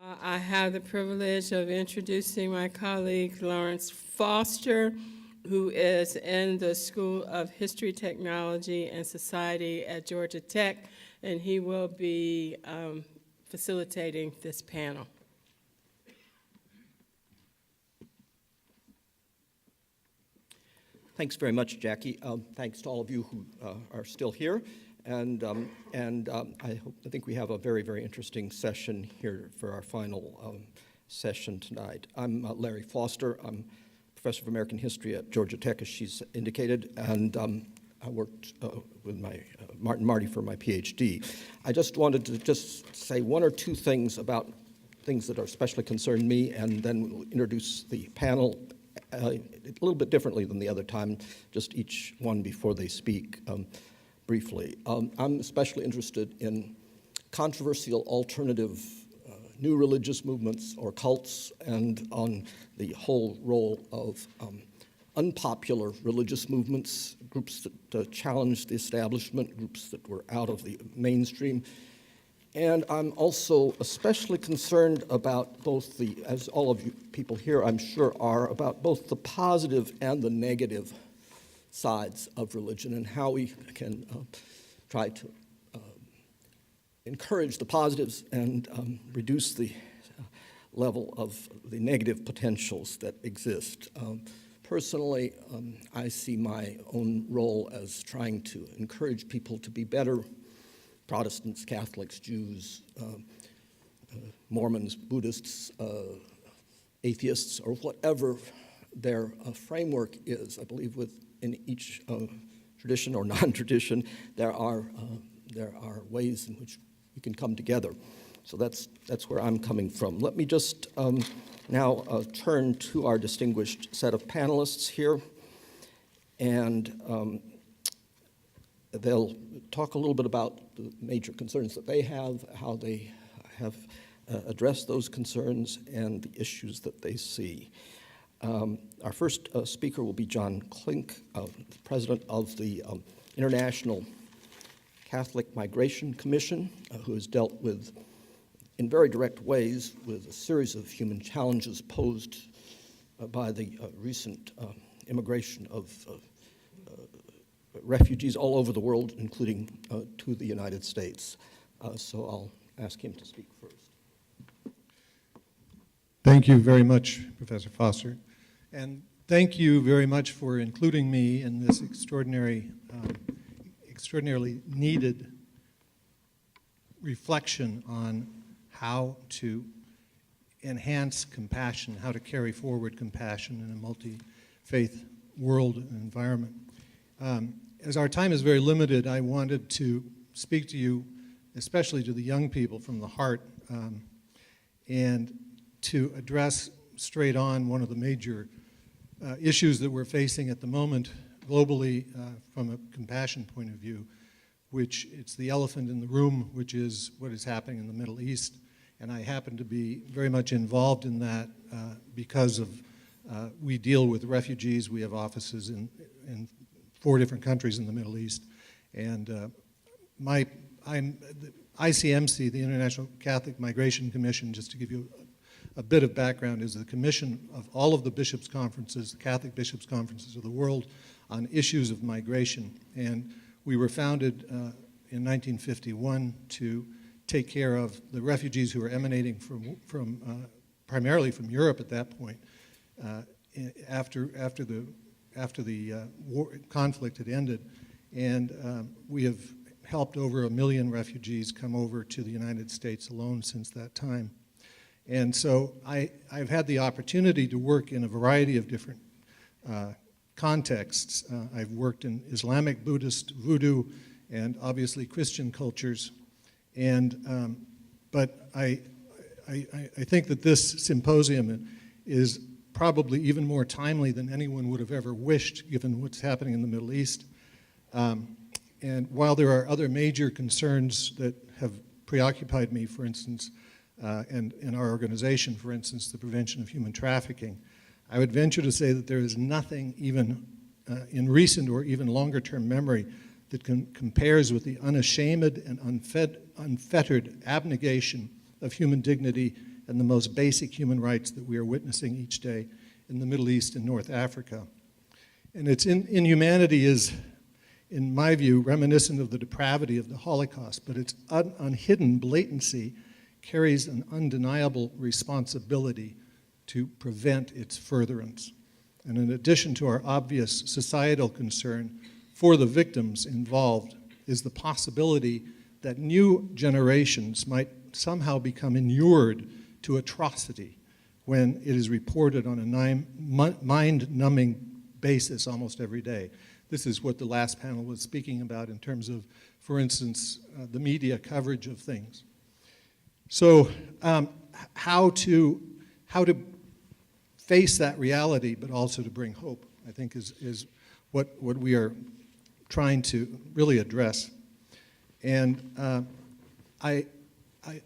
I have the privilege of introducing my colleague, Lawrence Foster, who is in the School of History, Technology, and Society at Georgia Tech, and he will be facilitating this panel. Thanks very much, Jackie. Thanks to all of you who are still here. And I think we have a very, very interesting session here for our final session tonight. I'm Larry Foster. I'm professor of American history at Georgia Tech, as she's indicated, and I worked with Marty for my PhD. I just wanted to just say one or two things about things that are especially concerned me, and then we'll introduce the panel a little bit differently than the other time, just each one before they speak. Briefly. I'm especially interested in controversial alternative new religious movements or cults, and on the whole role of unpopular religious movements, groups that challenged the establishment, groups that were out of the mainstream. And I'm also especially concerned about both as all of you people here I'm sure are, about both the positive and the negative sides of religion, and how we can try to encourage the positives and reduce the level of the negative potentials that exist. Personally, I see my own role as trying to encourage people to be better Protestants, Catholics, Jews, Mormons, Buddhists, atheists, or whatever their framework is. I believe in each tradition or non-tradition, there are ways in which we can come together. So that's where I'm coming from. Let me just now turn to our distinguished set of panelists here, and they'll talk a little bit about the major concerns that they have, how they have addressed those concerns, and the issues that they see. Our first speaker will be John Klink, president of the International Catholic Migration Commission, who has dealt with, in very direct ways, with a series of human challenges posed by the recent immigration of refugees all over the world, including to the United States. So I'll ask him to speak first. Thank you very much, Professor Foster. And thank you very much for including me in this extraordinarily needed reflection on how to enhance compassion, how to carry forward compassion in a multi-faith world and environment. As our time is very limited, I wanted to speak to you, especially to the young people, from the heart, and to address straight on one of the major issues that we're facing at the moment globally from a compassion point of view, which it's the elephant in the room, which is what is happening in the Middle East. And I happen to be very much involved in that because of we deal with refugees. We have offices in 4 different countries in the Middle East. And the Icmc, the International Catholic Migration Commission, just to give you a bit of background, is the commission of all of the bishops' conferences, the Catholic bishops' conferences of the world, on issues of migration. And we were founded in 1951 to take care of the refugees who were emanating from primarily from Europe at that point, after the conflict had ended. And we have helped over 1 million refugees come over to the United States alone since that time. And so I've had the opportunity to work in a variety of different contexts. I've worked in Islamic, Buddhist, Voodoo, and obviously Christian cultures. And but I think that this symposium is probably even more timely than anyone would have ever wished, given what's happening in the Middle East. And while there are other major concerns that have preoccupied me, for instance, and in our organization, for instance, the prevention of human trafficking, I would venture to say that there is nothing even in recent or even longer-term memory that compares with the unashamed and unfettered abnegation of human dignity and the most basic human rights that we are witnessing each day in the Middle East and North Africa. And its inhumanity is, in my view, reminiscent of the depravity of the Holocaust, but its unhidden blatancy carries an undeniable responsibility to prevent its furtherance. And in addition to our obvious societal concern for the victims involved is the possibility that new generations might somehow become inured to atrocity when it is reported on a mind-numbing basis almost every day. This is what the last panel was speaking about in terms of, for instance, the media coverage of things. So how to face that reality, but also to bring hope, I think is what we are trying to really address. And I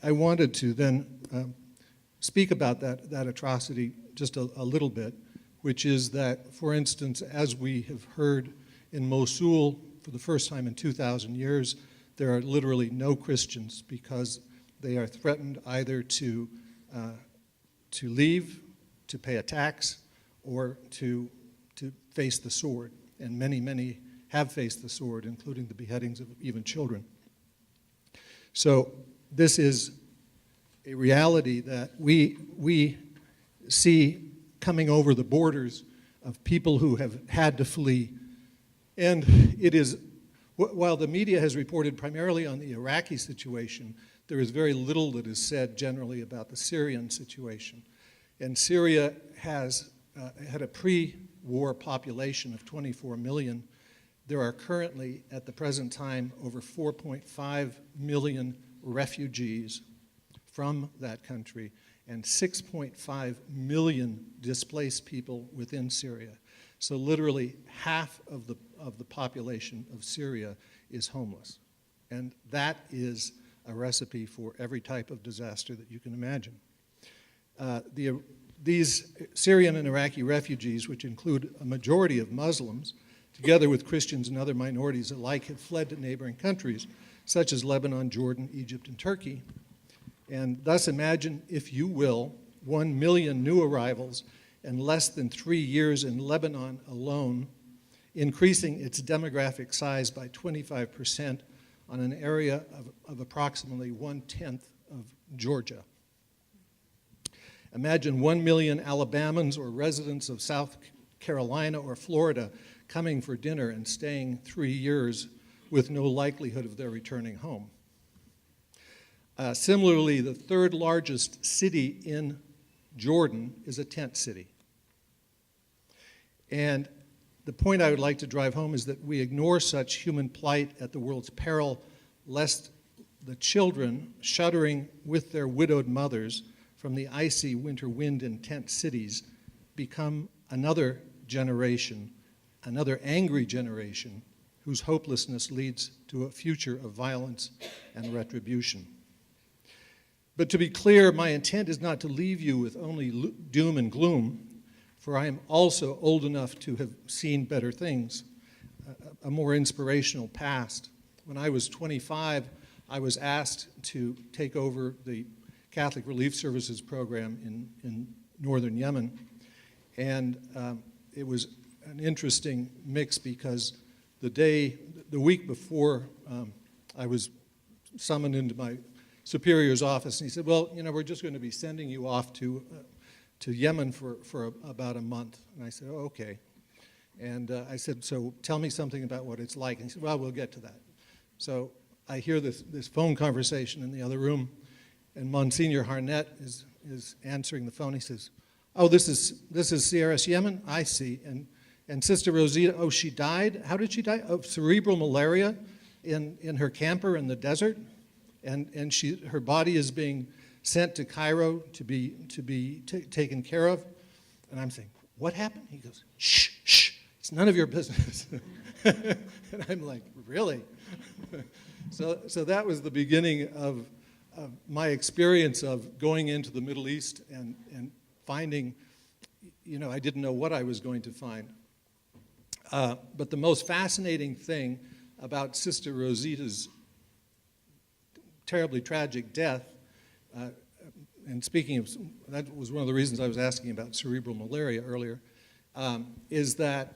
wanted to then speak about that atrocity just a little bit, which is that, for instance, as we have heard in Mosul for the first time in 2,000 years, there are literally no Christians because they are threatened either to leave, to pay a tax, or to face the sword. And many, many have faced the sword, including the beheadings of even children. So this is a reality that we see coming over the borders of people who have had to flee. And it is, while the media has reported primarily on the Iraqi situation, there is very little that is said generally about the Syrian situation. And Syria has had a pre-war population of 24 million. There are currently, at the present time, over 4.5 million refugees from that country and 6.5 million displaced people within Syria. So literally half of the population of Syria is homeless. And that is a recipe for every type of disaster that you can imagine. These Syrian and Iraqi refugees, which include a majority of Muslims, together with Christians and other minorities alike, have fled to neighboring countries, such as Lebanon, Jordan, Egypt, and Turkey. And thus imagine, if you will, 1 million new arrivals in less than 3 years in Lebanon alone, increasing its demographic size by 25% on an area of approximately 1/10 of Georgia. Imagine 1 million Alabamans or residents of South Carolina or Florida coming for dinner and staying 3 years with no likelihood of their returning home. Similarly, the third largest city in Jordan is a tent city. And the point I would like to drive home is that we ignore such human plight at the world's peril, lest the children, shuddering with their widowed mothers from the icy winter wind in tent cities, become another generation, another angry generation, whose hopelessness leads to a future of violence and retribution. But to be clear, my intent is not to leave you with only doom and gloom, for I am also old enough to have seen better things, a more inspirational past. When I was 25, I was asked to take over the Catholic Relief Services program in northern Yemen. And it was an interesting mix because the week before I was summoned into my superior's office, and he said, well, you know, we're just going to be sending you off to Yemen for about a month. And I said, oh, okay. And I said, so tell me something about what it's like. And he said, well, we'll get to that. So I hear this phone conversation in the other room, and Monsignor Harnett is answering the phone. He says, oh, this is CRS Yemen? I see. And Sister Rosita, oh, she died? How did she die? Of cerebral malaria in her camper in the desert? And her body is being sent to Cairo to be taken care of. And I'm saying, what happened? He goes, shh, shh, it's none of your business. And I'm like, really? So that was the beginning of my experience of going into the Middle East and finding, you know, I didn't know what I was going to find. But the most fascinating thing about Sister Rosita's terribly tragic death and speaking of, that was one of the reasons I was asking about cerebral malaria earlier, is that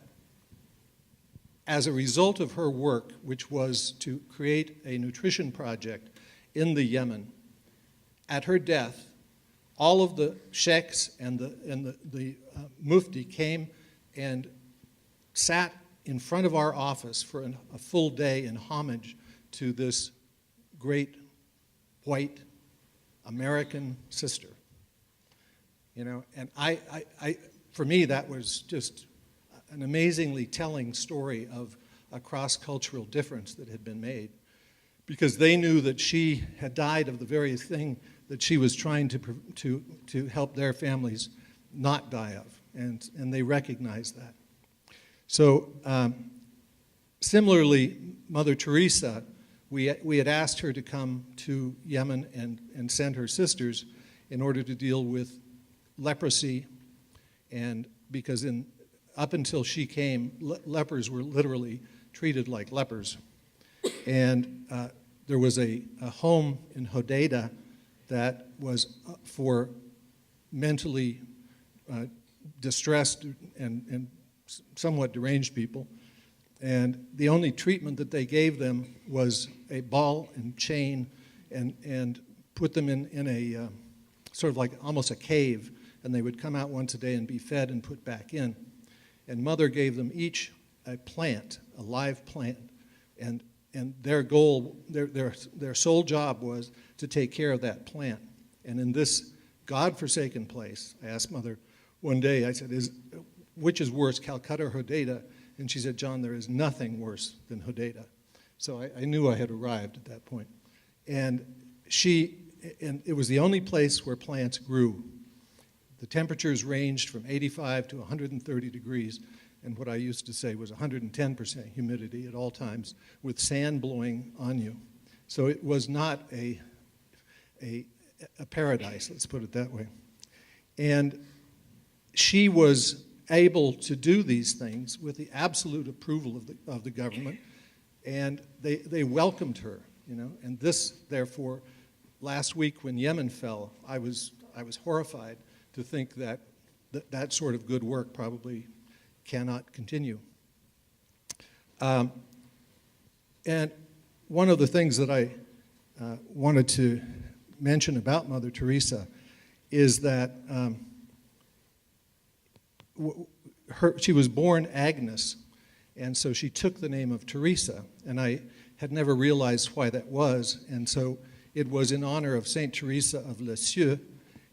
as a result of her work, which was to create a nutrition project in the Yemen, at her death, all of the sheikhs and the mufti came and sat in front of our office for a full day in homage to this great white American sister. You know, and for me, that was just an amazingly telling story of a cross-cultural difference that had been made, because they knew that she had died of the very thing that she was trying to help their families not die of, and they recognized that. So similarly, Mother Teresa, we had asked her to come to Yemen and send her sisters in order to deal with leprosy, and because up until she came, lepers were literally treated like lepers. And there was a home in Hodeida that was for mentally distressed and somewhat deranged people. And the only treatment that they gave them was a ball and chain and put them in a sort of like almost a cave, and they would come out once a day and be fed and put back in. And Mother gave them each a plant, a live plant, and their goal, their sole job was to take care of that plant. And in this God-forsaken place, I asked Mother one day, I said, which is worse, Calcutta or Hodeida? And she said, John, there is nothing worse than Hodeida. So I knew I had arrived at that point. And it was the only place where plants grew. The temperatures ranged from 85 to 130 degrees, and what I used to say was 110% humidity at all times, with sand blowing on you. So it was not a paradise, let's put it that way. And she was able to do these things with the absolute approval of the government, and they welcomed her, you know. And this, therefore, last week when Yemen fell, I was horrified to think that sort of good work probably cannot continue. And one of the things that I wanted to mention about Mother Teresa is that she was born Agnes, and so she took the name of Teresa, and I had never realized why that was, and so it was in honor of Saint Teresa of Lisieux.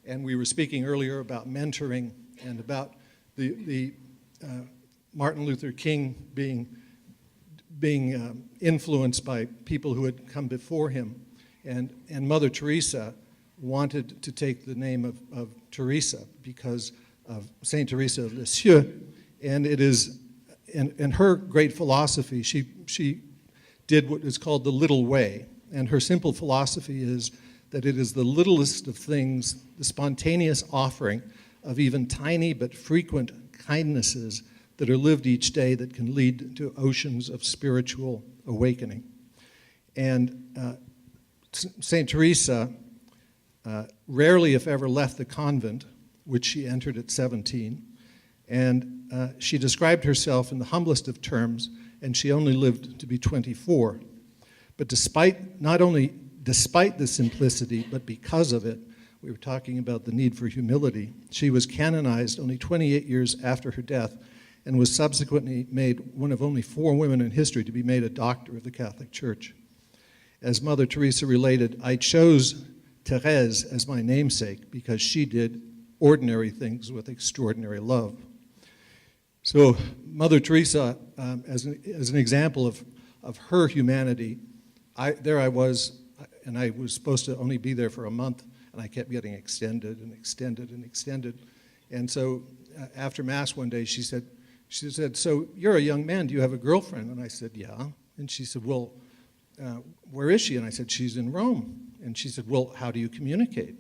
And we were speaking earlier about mentoring and about the Martin Luther King being influenced by people who had come before him. And Mother Teresa wanted to take the name of Teresa because of Saint Teresa of Lisieux. And it is, in her great philosophy, she did what is called the little way. And her simple philosophy is that it is the littlest of things, the spontaneous offering of even tiny but frequent kindnesses that are lived each day that can lead to oceans of spiritual awakening. And St. Teresa rarely, if ever, left the convent, which she entered at 17. And she described herself in the humblest of terms, and she only lived to be 24. But despite the simplicity, but because of it, we were talking about the need for humility, she was canonized only 28 years after her death and was subsequently made one of only 4 women in history to be made a doctor of the Catholic Church. As Mother Teresa related, I chose Therese as my namesake because she did ordinary things with extraordinary love. So Mother Teresa, as an example of her humanity, there I was, and I was supposed to only be there for a month, and I kept getting extended and extended and extended. And so after Mass one day, she said, so you're a young man, do you have a girlfriend? And I said, yeah. And she said, well, where is she? And I said, she's in Rome. And she said, well, how do you communicate?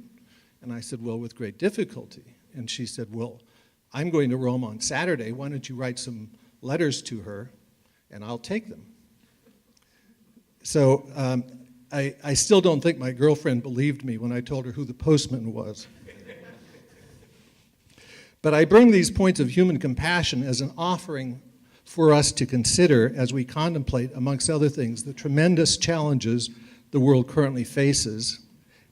And I said, well, with great difficulty. And she said, well, I'm going to Rome on Saturday. Why don't you write some letters to her, and I'll take them. So I still don't think my girlfriend believed me when I told her who the postman was. But I bring these points of human compassion as an offering for us to consider as we contemplate, amongst other things, the tremendous challenges the world currently faces,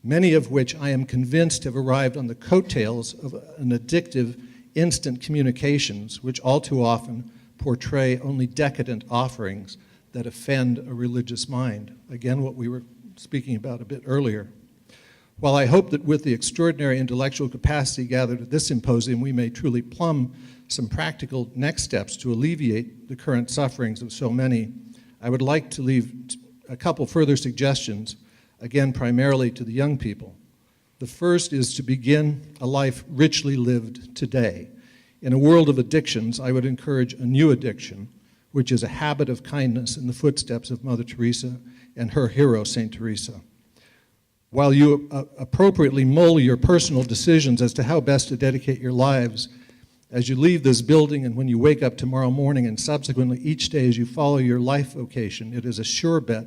many of which I am convinced have arrived on the coattails of an addictive instant communications, which all too often portray only decadent offerings that offend a religious mind. Again, what we were speaking about a bit earlier. While I hope that with the extraordinary intellectual capacity gathered at this symposium, we may truly plumb some practical next steps to alleviate the current sufferings of so many, I would like to leave a couple further suggestions, again, primarily to the young people. The first is to begin a life richly lived today. In a world of addictions, I would encourage a new addiction, which is a habit of kindness in the footsteps of Mother Teresa and her hero, St. Teresa. While you appropriately mull your personal decisions as to how best to dedicate your lives, as you leave this building and when you wake up tomorrow morning and subsequently each day as you follow your life vocation, it is a sure bet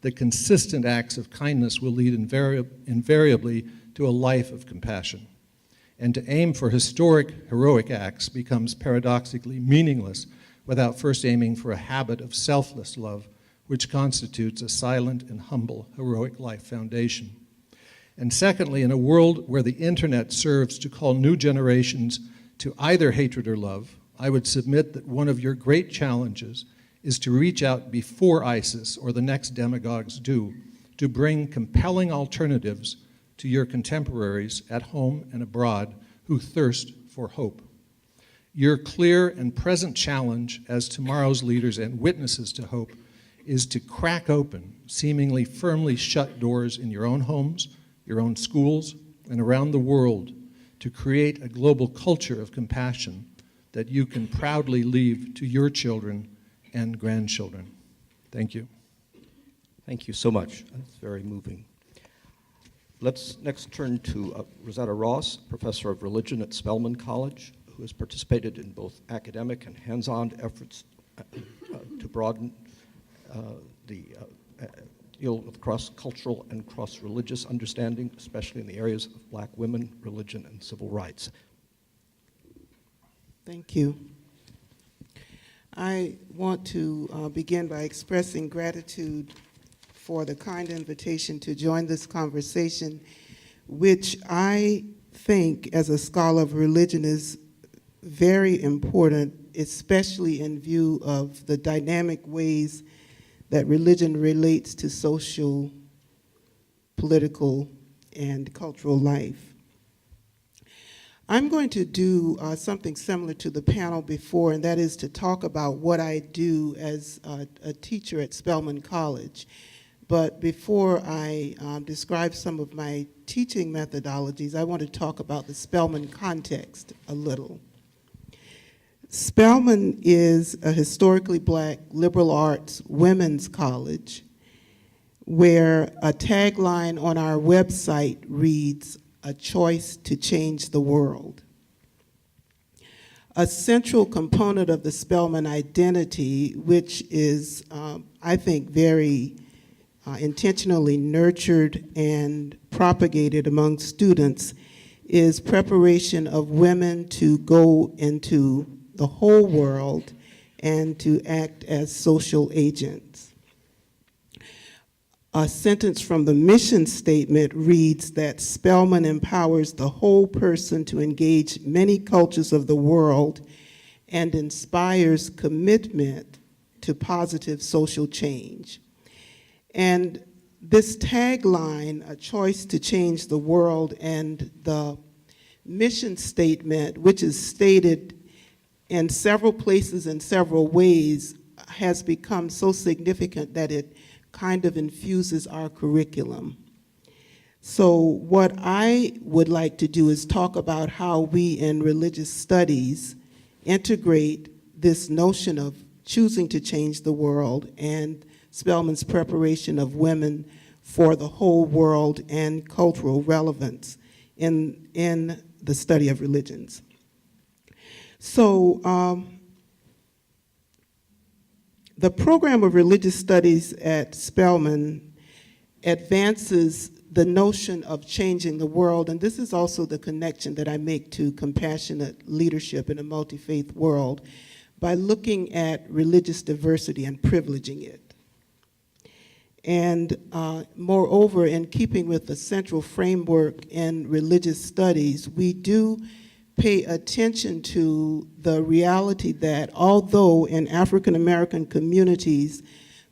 that consistent acts of kindness will lead invariably to a life of compassion. And to aim for heroic acts becomes paradoxically meaningless without first aiming for a habit of selfless love, which constitutes a silent and humble heroic life foundation. And secondly, in a world where the internet serves to call new generations to either hatred or love, I would submit that one of your great challenges is to reach out before ISIS or the next demagogues do, to bring compelling alternatives to your contemporaries at home and abroad who thirst for hope. Your clear and present challenge as tomorrow's leaders and witnesses to hope is to crack open seemingly firmly shut doors in your own homes, your own schools, and around the world to create a global culture of compassion that you can proudly leave to your children and grandchildren. Thank you. Thank you so much. That's very moving. Let's next turn to Rosetta Ross, professor of religion at Spelman College, who has participated in both academic and hands-on efforts to broaden the field of cross-cultural and cross-religious understanding, especially in the areas of Black women, religion, and civil rights. Thank you. I want to begin by expressing gratitude for the kind invitation to join this conversation, which I think, as a scholar of religion, is very important, especially in view of the dynamic ways that religion relates to social, political, and cultural life. I'm going to do something similar to the panel before, and that is to talk about what I do as a teacher at Spelman College. But before I describe some of my teaching methodologies, I want to talk about the Spelman context a little. Spelman is a historically Black liberal arts women's college where a tagline on our website reads, "A choice to change the world." A central component of the Spelman identity, which is, I think, very intentionally nurtured and propagated among students, is preparation of women to go into the whole world and to act as social agents. A sentence from the mission statement reads that Spelman empowers the whole person to engage many cultures of the world and inspires commitment to positive social change. And this tagline, "A choice to change the world," and the mission statement, which is stated in several places in several ways, has become so significant that it kind of infuses our curriculum. So what I would like to do is talk about how we in religious studies integrate this notion of choosing to change the world and Spelman's preparation of women for the whole world and cultural relevance in the study of religions. So the program of religious studies at Spelman advances the notion of changing the world, and this is also the connection that I make to compassionate leadership in a multi-faith world, by looking at religious diversity and privileging it. And moreover, in keeping with the central framework in religious studies, we do pay attention to the reality that although in African American communities,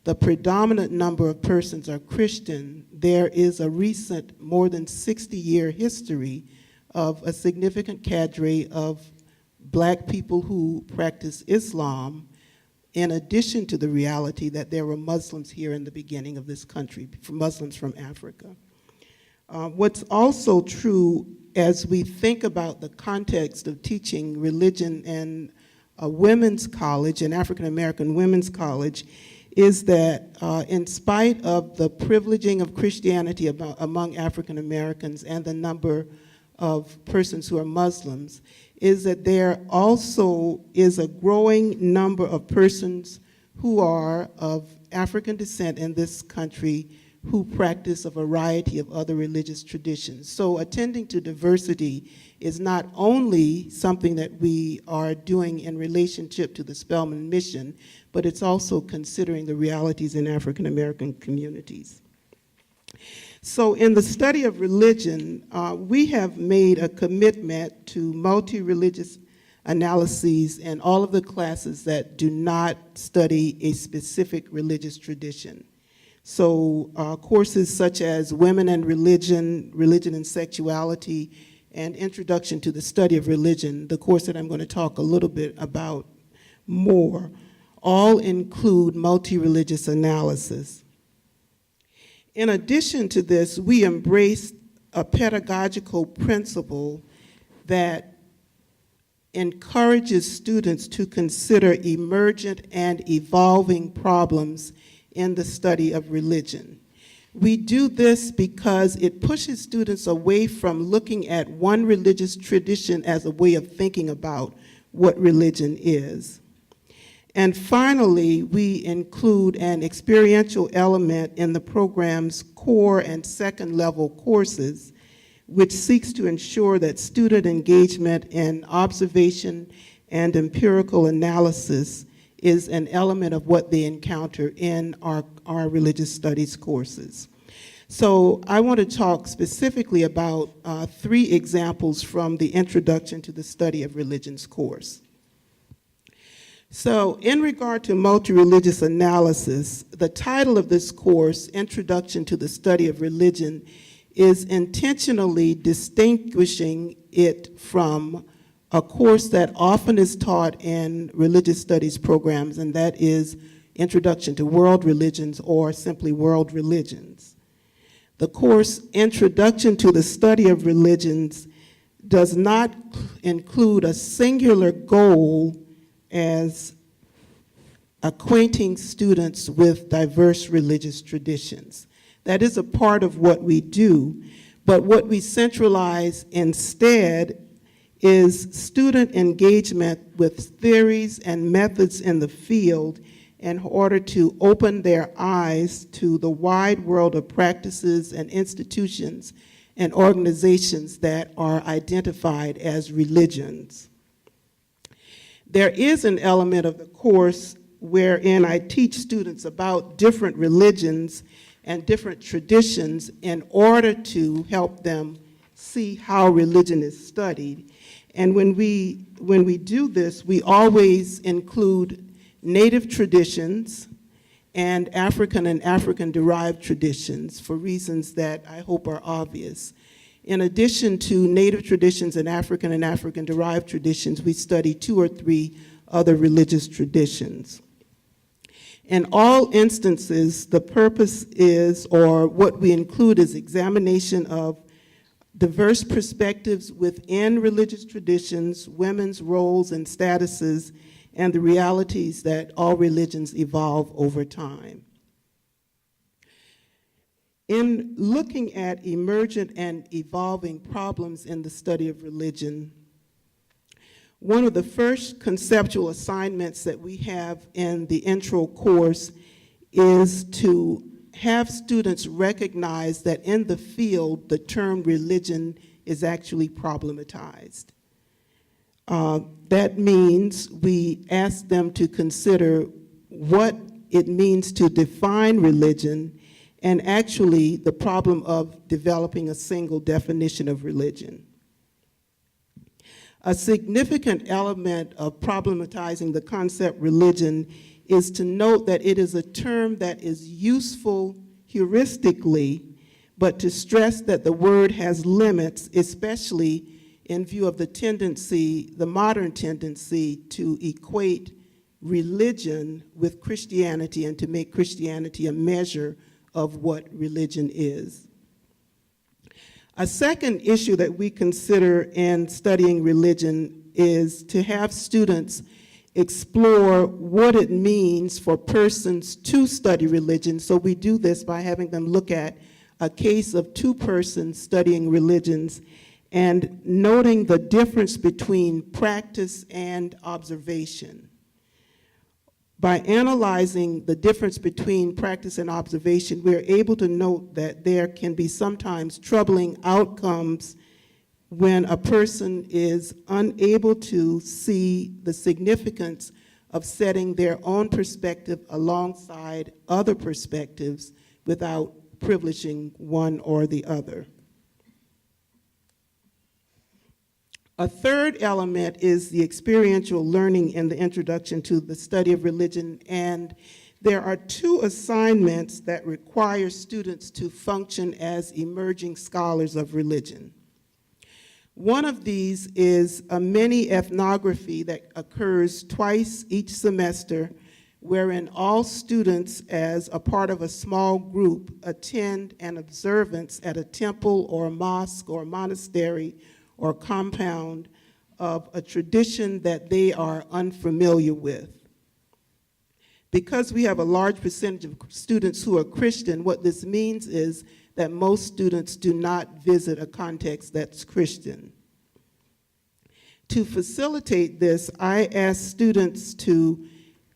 the predominant number of persons are Christian, there is a recent more than 60-year history of a significant cadre of Black people who practice Islam, in addition to the reality that there were Muslims here in the beginning of this country, Muslims from Africa. What's also true as we think about the context of teaching religion in a women's college, an African American women's college, is that in spite of the privileging of Christianity among African Americans and the number of persons who are Muslims, is that there also is a growing number of persons who are of African descent in this country who practice a variety of other religious traditions. So attending to diversity is not only something that we are doing in relationship to the Spelman mission, but it's also considering the realities in African American communities. So in the study of religion, we have made a commitment to multi-religious analyses in all of the classes that do not study a specific religious tradition. So courses such as Women and Religion, Religion and Sexuality, and Introduction to the Study of Religion, the course that I'm going to talk a little bit about more, all include multi-religious analysis. In addition to this, we embrace a pedagogical principle that encourages students to consider emergent and evolving problems in the study of religion. We do this because it pushes students away from looking at one religious tradition as a way of thinking about what religion is. And finally, we include an experiential element in the program's core and second level courses, which seeks to ensure that student engagement in observation and empirical analysis is an element of what they encounter in our religious studies courses. So I want to talk specifically about 3 examples from the Introduction to the Study of Religions course. So in regard to multi-religious analysis, the title of this course, Introduction to the Study of Religion, is intentionally distinguishing it from a course that often is taught in religious studies programs, and that is Introduction to World Religions, or simply World Religions. The course Introduction to the Study of Religions does not include a singular goal as acquainting students with diverse religious traditions. That is a part of what we do, but what we centralize instead is student engagement with theories and methods in the field in order to open their eyes to the wide world of practices and institutions and organizations that are identified as religions. There is an element of the course wherein I teach students about different religions and different traditions in order to help them see how religion is studied. And when we do this, we always include native traditions and African-derived traditions for reasons that I hope are obvious. In addition to native traditions and African-derived traditions, we study 2 or 3 other religious traditions. In all instances, the purpose is, or what we include is examination of diverse perspectives within religious traditions, women's roles and statuses, and the realities that all religions evolve over time. In looking at emergent and evolving problems in the study of religion, one of the first conceptual assignments that we have in the intro course is to have students recognize that in the field, the term religion is actually problematized. That means we ask them to consider what it means to define religion and actually the problem of developing a single definition of religion. A significant element of problematizing the concept religion is to note that it is a term that is useful heuristically, but to stress that the word has limits, especially in view of the modern tendency to equate religion with Christianity and to make Christianity a measure of what religion is. A second issue that we consider in studying religion is to have students explore what it means for persons to study religion. So we do this by having them look at a case of two persons studying religions and noting the difference between practice and observation. By analyzing the difference between practice and observation, we're able to note that there can be sometimes troubling outcomes when a person is unable to see the significance of setting their own perspective alongside other perspectives without privileging one or the other. A third element is the experiential learning in the introduction to the study of religion, and there are two assignments that require students to function as emerging scholars of religion. One of these is a mini ethnography that occurs twice each semester, wherein all students, as a part of a small group, attend an observance at a temple or a mosque or a monastery or compound of a tradition that they are unfamiliar with. Because we have a large percentage of students who are Christian, what this means is that most students do not visit a context that's Christian. To facilitate this, I ask students to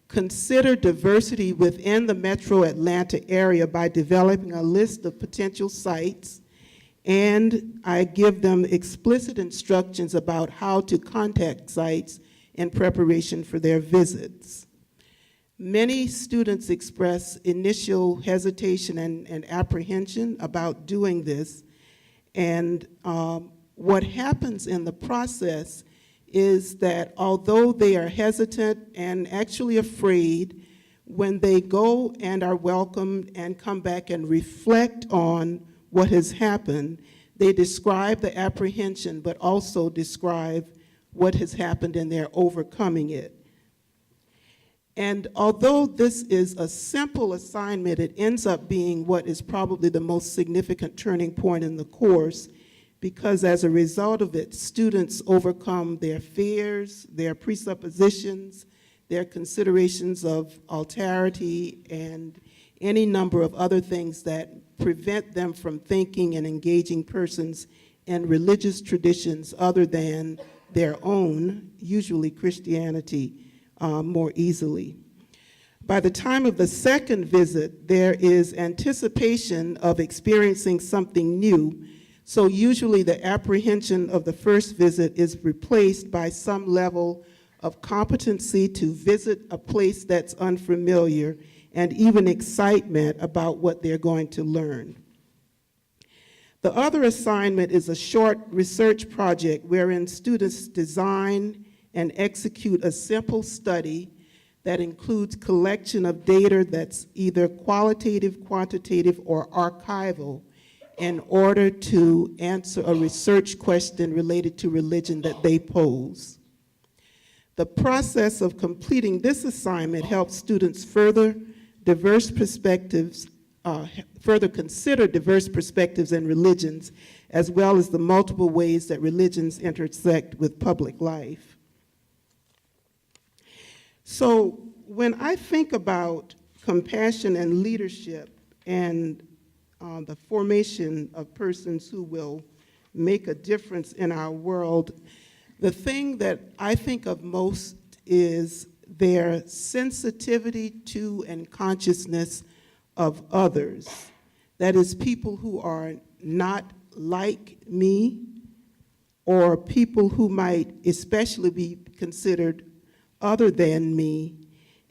consider diversity within the metro Atlanta area by developing a list of potential sites, and I give them explicit instructions about how to contact sites in preparation for their visits. Many students express initial hesitation and apprehension about doing this, and what happens in the process is that although they are hesitant and actually afraid, when they go and are welcomed and come back and reflect on what has happened, they describe the apprehension, but also describe what has happened and they're overcoming it. And although this is a simple assignment, it ends up being what is probably the most significant turning point in the course, because as a result of it, students overcome their fears, their presuppositions, their considerations of alterity, and any number of other things that prevent them from thinking and engaging persons in religious traditions other than their own, usually Christianity, more easily. By the time of the second visit, there is anticipation of experiencing something new. So usually the apprehension of the first visit is replaced by some level of competency to visit a place that's unfamiliar and even excitement about what they're going to learn. The other assignment is a short research project wherein students design and execute a simple study that includes collection of data that's either qualitative, quantitative, or archival in order to answer a research question related to religion that they pose. The process of completing this assignment helps students further consider diverse perspectives and religions, as well as the multiple ways that religions intersect with public life. So when I think about compassion and leadership and the formation of persons who will make a difference in our world, the thing that I think of most is their sensitivity to and consciousness of others. That is, people who are not like me, or people who might especially be considered other than me,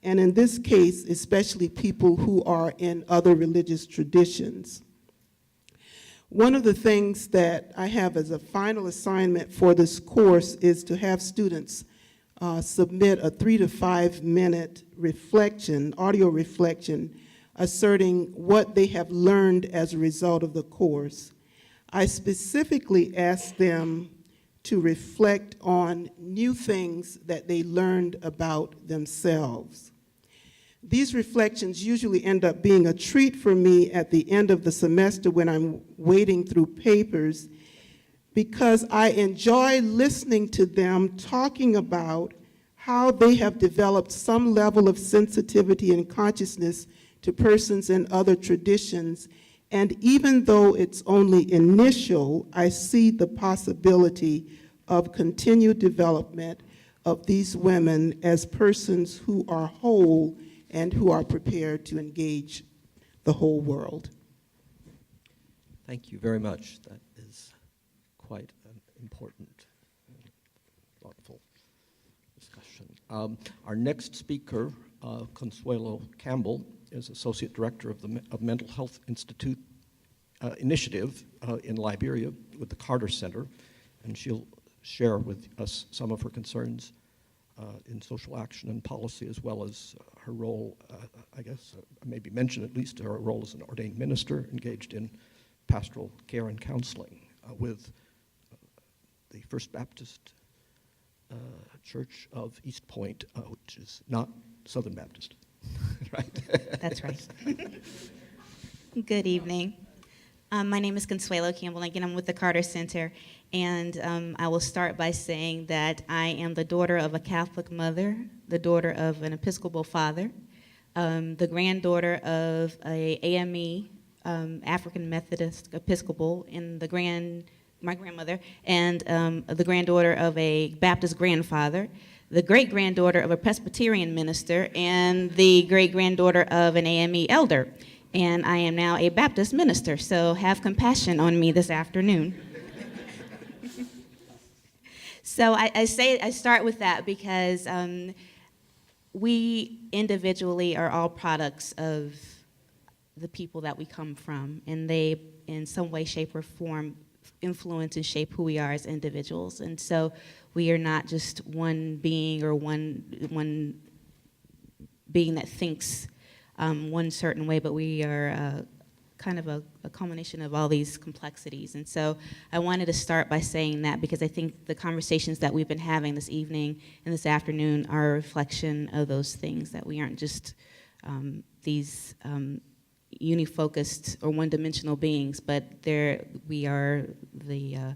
and in this case, especially people who are in other religious traditions. One of the things that I have as a final assignment for this course is to have students submit a 3 to 5 minute reflection, audio reflection, asserting what they have learned as a result of the course. I specifically asked them to reflect on new things that they learned about themselves. These reflections usually end up being a treat for me at the end of the semester when I'm wading through papers, because I enjoy listening to them talking about how they have developed some level of sensitivity and consciousness to persons in other traditions. And even though it's only initial, I see the possibility of continued development of these women as persons who are whole and who are prepared to engage the whole world. Thank you very much. That is quite an important, thoughtful discussion. Our next speaker, Consuelo Campbell, is Associate Director of the Mental Health Institute Initiative in Liberia with the Carter Center, and she'll share with us some of her concerns in social action and policy, as well as her role, I guess, maybe mention at least her role as an ordained minister engaged in pastoral care and counseling with the First Baptist Church of East Point, which is not Southern Baptist, right? That's right. Good evening. My name is Consuelo Campbell. Again, I'm with the Carter Center, and I will start by saying that I am the daughter of a Catholic mother, the daughter of an Episcopal father, the granddaughter of a AME, African Methodist Episcopal, and my grandmother, and the granddaughter of a Baptist grandfather, the great-granddaughter of a Presbyterian minister, and the great-granddaughter of an AME elder. And I am now a Baptist minister, so have compassion on me this afternoon. So I start with that because we individually are all products of the people that we come from, and they, in some way, shape, or form, influence and shape who we are as individuals. And so we are not just one being or one being that thinks one certain way, but we are kind of a culmination of all these complexities. And so I wanted to start by saying that because I think the conversations that we've been having this evening and this afternoon are a reflection of those things, that we aren't just these unifocused or one-dimensional beings, but we are the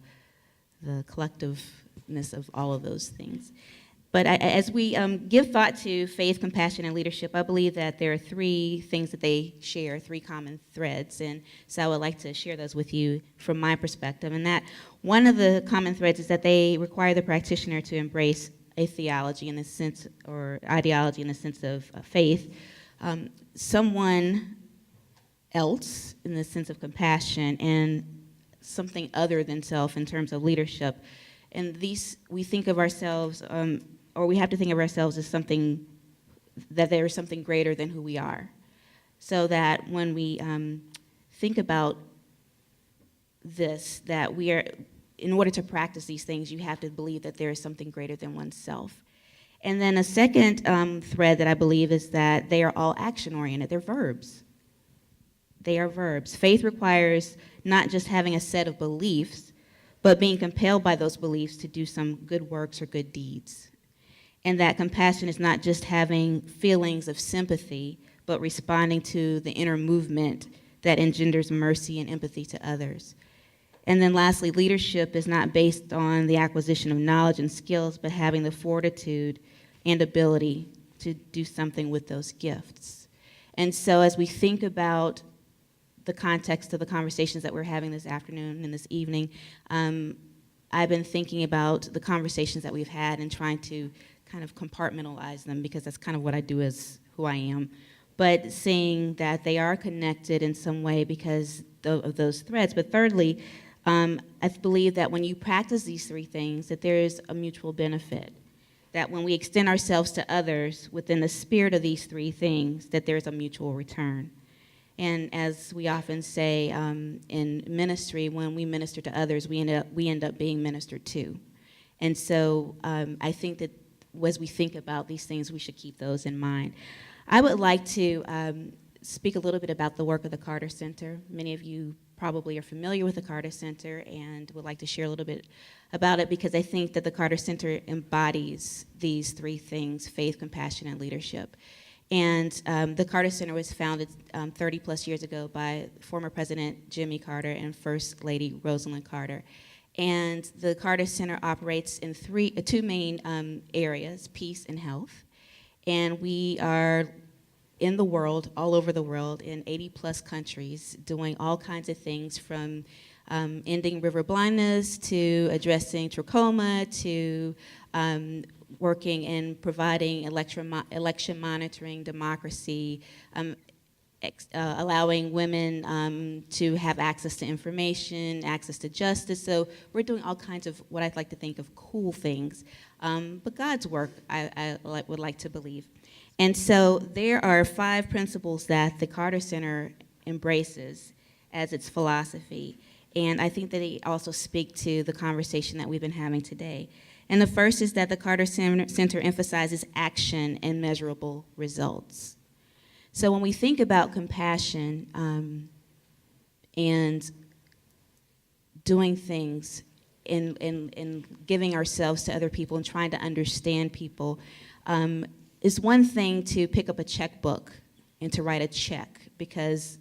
collectiveness of all of those things. But as we give thought to faith, compassion, and leadership, I believe that there are 3 things that they share, 3 common threads. And so I would like to share those with you from my perspective. And that one of the common threads is that they require the practitioner to embrace a theology in the sense, or ideology in the sense of faith, someone else in the sense of compassion, and something other than self in terms of leadership. And these, we think of ourselves, or we have to think of ourselves as something, that there is something greater than who we are. So that when we think about this, that we are, in order to practice these things, you have to believe that there is something greater than oneself. And then a second thread that I believe is that they are all action-oriented. They're verbs. They are verbs. Faith requires not just having a set of beliefs, but being compelled by those beliefs to do some good works or good deeds. And that compassion is not just having feelings of sympathy, but responding to the inner movement that engenders mercy and empathy to others. And then lastly, leadership is not based on the acquisition of knowledge and skills, but having the fortitude and ability to do something with those gifts. And so as we think about the context of the conversations that we're having this afternoon and this evening, I've been thinking about the conversations that we've had and trying to kind of compartmentalize them, because that's kind of what I do as who I am. but seeing that they are connected in some way because of those threads. But thirdly, I believe that when you practice these three things, that there is a mutual benefit. That when we extend ourselves to others within the spirit of these three things, that there's a mutual return. And as we often say in ministry, when we minister to others, we end up being ministered to. And so I think that as we think about these things, we should keep those in mind. I would like to speak a little bit about the work of the Carter Center. Many of you probably are familiar with the Carter Center and would like to share a little bit about it, because I think that the Carter Center embodies these three things: faith, compassion, and leadership. And the Carter Center was founded 30 plus years ago by former President Jimmy Carter and First Lady Rosalind Carter. And the Carter Center operates in two main areas: peace and health. And we are in the world, all over the world, in 80 plus countries, doing all kinds of things, from ending river blindness to addressing trachoma to working in providing election monitoring, democracy, allowing women to have access to information, access to justice. So we're doing all kinds of what I'd like to think of cool things, but God's work, I would like to believe. And so there are 5 principles that the Carter Center embraces as its philosophy. And I think that they also speak to the conversation that we've been having today. And the first is that the Carter Center emphasizes action and measurable results. So when we think about compassion and doing things and giving ourselves to other people and trying to understand people, it's one thing to pick up a checkbook and to write a check because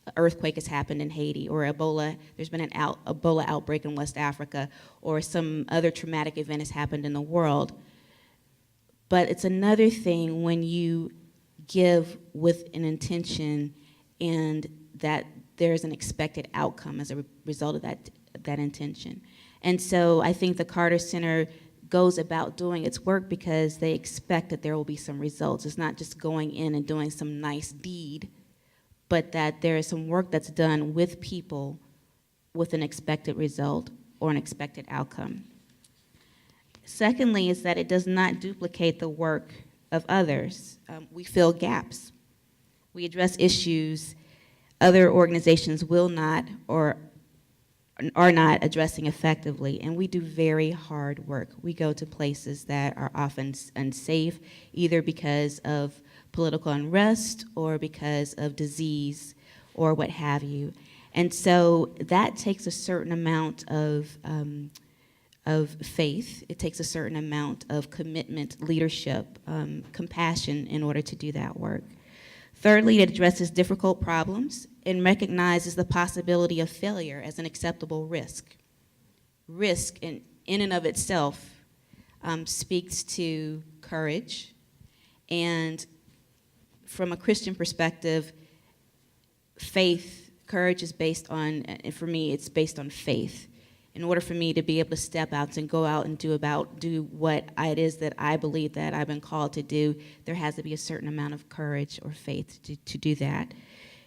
an earthquake has happened in Haiti, or Ebola, there's been an Ebola outbreak in West Africa, or some other traumatic event has happened in the world. But it's another thing when you give with an intention and that there's an expected outcome as a result of that intention. And so I think the Carter Center goes about doing its work because they expect that there will be some results. It's not just going in and doing some nice deed, but that there is some work that's done with people with an expected result or an expected outcome. Secondly is that it does not duplicate the work of others. We fill gaps. We address issues other organizations will not or are not addressing effectively, and we do very hard work. We go to places that are often unsafe, either because of political unrest or because of disease or what have you. And so that takes a certain amount of faith. It takes a certain amount of commitment, leadership, compassion in order to do that work. Thirdly, it addresses difficult problems and recognizes the possibility of failure as an acceptable risk. Risk in and of itself speaks to courage, and from a Christian perspective, courage is based on, and for me, it's based on faith. In order for me to be able to step out and go out and do what it is that I believe that I've been called to do, there has to be a certain amount of courage or faith to do that.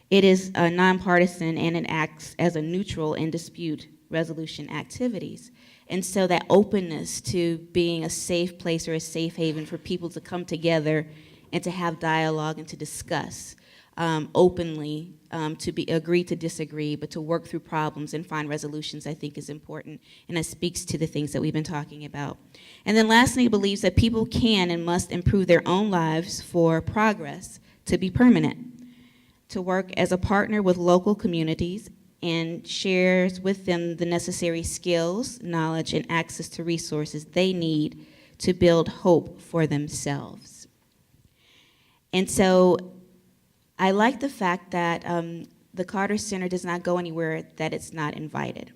It is nonpartisan, and it acts as a neutral in dispute resolution activities. And so that openness to being a safe place or a safe haven for people to come together and to have dialogue and to discuss openly, to agree to disagree, but to work through problems and find resolutions, I think is important, and that speaks to the things that we've been talking about. And then lastly, it believes that people can and must improve their own lives for progress to be permanent, to work as a partner with local communities and shares with them the necessary skills, knowledge, and access to resources they need to build hope for themselves. And so I like the fact that the Carter Center does not go anywhere that it's not invited.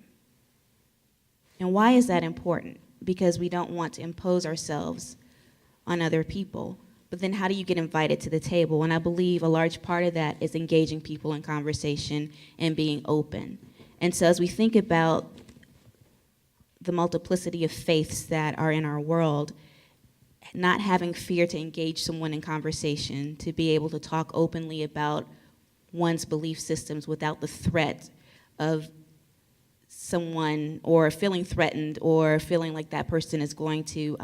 And why is that important? Because we don't want to impose ourselves on other people. But then how do you get invited to the table? And I believe a large part of that is engaging people in conversation and being open. And so as we think about the multiplicity of faiths that are in our world, not having fear to engage someone in conversation, to be able to talk openly about one's belief systems without the threat of someone, or feeling threatened, or feeling like that person is going to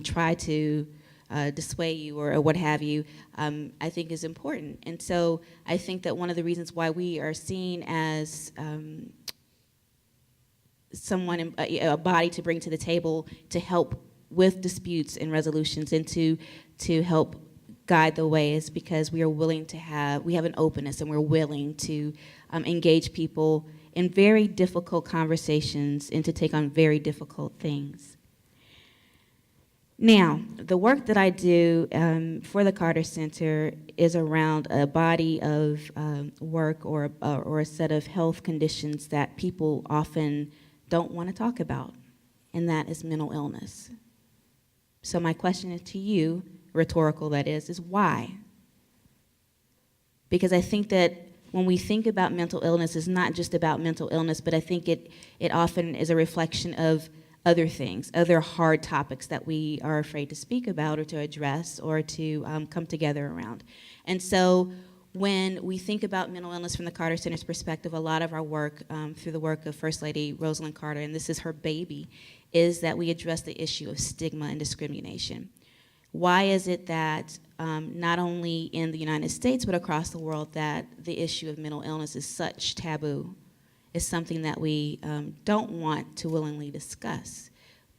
try to dissuade you, or what have you, I think is important. And so I think that one of the reasons why we are seen as someone, a body to bring to the table to help with disputes and resolutions, and to help guide the way, is because we are willing to we have an openness, and we're willing to engage people in very difficult conversations and to take on very difficult things. Now, the work that I do for the Carter Center is around a body of work, or a set of health conditions that people often don't want to talk about, and that is mental illness. So my question to you, rhetorical that is why? Because I think that when we think about mental illness, it's not just about mental illness, but I think it often is a reflection of other things, other hard topics that we are afraid to speak about, or to address, or to come together around. And so when we think about mental illness from the Carter Center's perspective, a lot of our work, through the work of First Lady Rosalind Carter, and this is her baby, is that we address the issue of stigma and discrimination. Why is it that not only in the United States but across the world that the issue of mental illness is such taboo? It's something that we don't want to willingly discuss.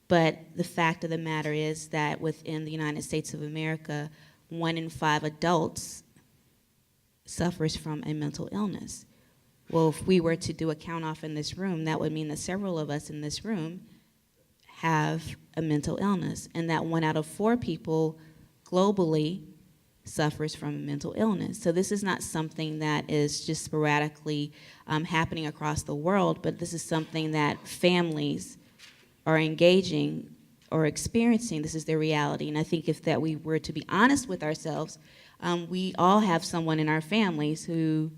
But the fact of the matter is that within the United States of America, 1 in 5 adults suffers from a mental illness. Well, if we were to do a count off in this room, that would mean that several of us in this room have a mental illness, and that 1 out of 4 people globally suffers from a mental illness. So this is not something that is just sporadically happening across the world, but this is something that families are engaging or experiencing. This is their reality. And I think if that we were to be honest with ourselves, we all have someone in our families who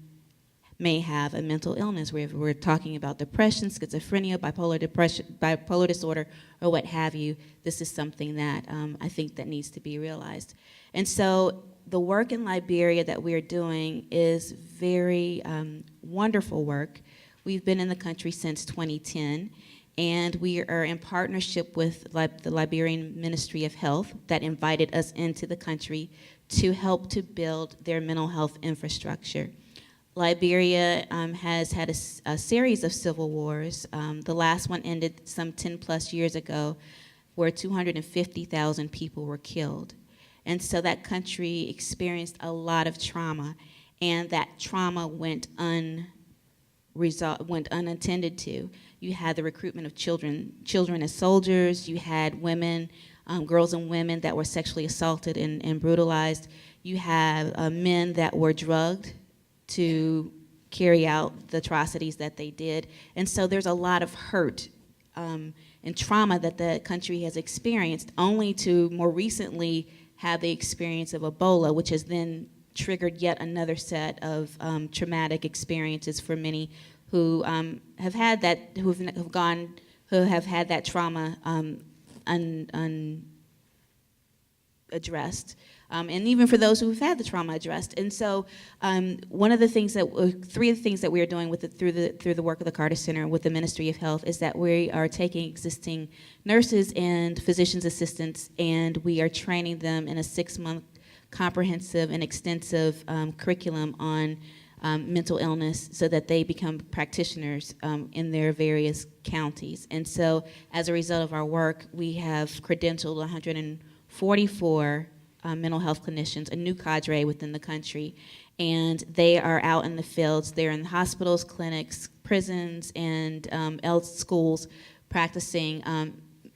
may have a mental illness. We're talking about depression, schizophrenia, bipolar disorder, or what have you. This is something that I think that needs to be realized. And so the work in Liberia that we're doing is very wonderful work. We've been in the country since 2010, and we are in partnership with the Liberian Ministry of Health that invited us into the country to help to build their mental health infrastructure. Liberia has had a series of civil wars. The last one ended some 10 plus years ago, where 250,000 people were killed. And so that country experienced a lot of trauma, and that trauma went unattended to. You had the recruitment of children as soldiers. You had women, girls and women that were sexually assaulted and brutalized. You had men that were drugged to carry out the atrocities that they did. And so there's a lot of hurt and trauma that the country has experienced, only to more recently have the experience of Ebola, which has then triggered yet another set of traumatic experiences for many who have had that, who have had that trauma unaddressed. And even for those who have had the trauma addressed. And so three of the things that we are doing through the work of the Carter Center with the Ministry of Health is that we are taking existing nurses and physician's assistants, and we are training them in a 6-month comprehensive and extensive curriculum on mental illness, so that they become practitioners in their various counties. And so as a result of our work, we have credentialed 144 mental health clinicians, a new cadre within the country, and they are out in the fields. They're in hospitals, clinics, prisons, and schools, practicing